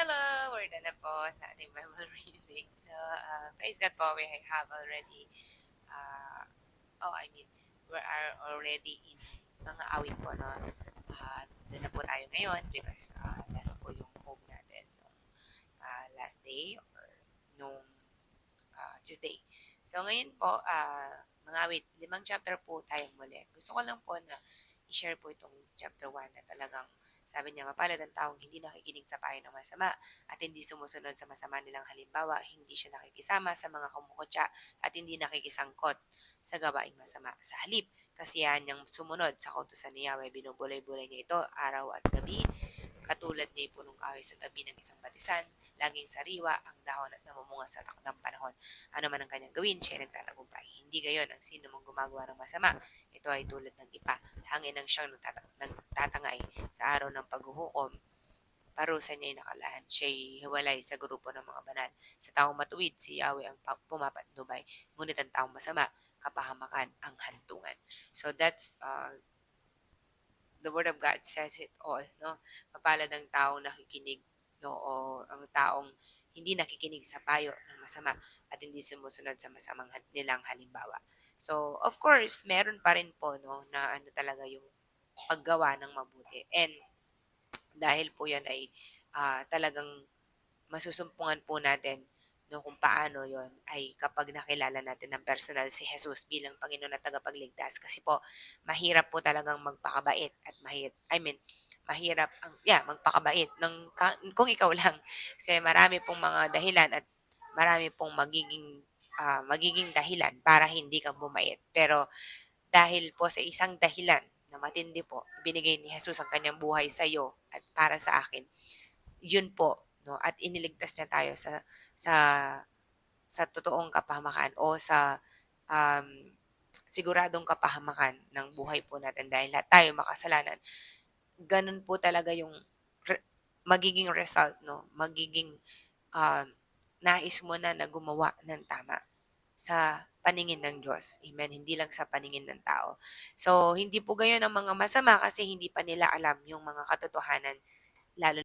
Hello! We're na po sa ating Bible reading. So, praise God po, we have already, uh, I mean, we are already in mga awit po, no? Doon na po tayo ngayon because last po yung home natin nung last day or nung Tuesday. So, ngayon po, mga awit, 5 chapter po tayong muli. Gusto ko lang po na i-share po itong chapter 1 na talagang sabi niya, mapalad ang taong hindi nakikinig sa payo ng masama at hindi sumusunod sa masama nilang halimbawa, hindi siya nakikisama sa mga kumukutya at hindi nakikisangkot sa gawaing masama. Sa halip, kasiyahan niyang sumunod sa kautusan ni Yahweh, binubulay-bulay niya ito araw at gabi, katulad niya punong kahoy sa tabi ng isang batisan, laging sariwa ang dahon at namumunga sa takdang panahon. Ano man ang kanyang gawin, siya ay nagtatagumpay. Hindi gayon ang sino mong gumagawa ng masama. Ito ay tulad ng ipa, hangin ang siyang nagtatangay sa araw ng paghuhukom. Parusa niya ay nakalaan. Siya'y hiwalay sa grupo ng mga banal. Sa taong matuwid, si Yahweh ang pumapatnubay. Ngunit ang taong masama, kapahamakan ang hantungan. So that's the word of God says it all, no? Mapalad ang taong nakikinig, no, o ang taong hindi nakikinig sa payo ng masama at hindi sumusunod sa masamang nilang halimbawa. So, of course, meron pa rin po, no, na ano talaga yung paggawa ng mabuti. And dahil po yan ay talagang masusumpungan po natin no, kung paano yon ay kapag nakilala natin ng personal si Jesus bilang Panginoon at tagapagligtas. Kasi po, mahirap po talagang magpakabait at mahirap magpakabait kung ikaw lang. Kasi marami pong mga dahilan at marami pong magiging dahilan para hindi ka bumait. Pero dahil po sa isang dahilan na matindi po, binigay ni Jesus ang kanyang buhay sa iyo at para sa akin, yun po, no, at iniligtas niya tayo sa sa totoong kapahamakan o sa um, siguradong kapahamakan ng buhay po natin dahil lahat tayo makasalanan. Ganun po talaga yung magiging result, no? Magiging um, nais mo na gumawa ng tama sa paningin ng Diyos. Amen. Hindi lang sa paningin ng tao. So, hindi po gayon ang mga masama kasi hindi pa nila alam yung mga katotohanan, lalo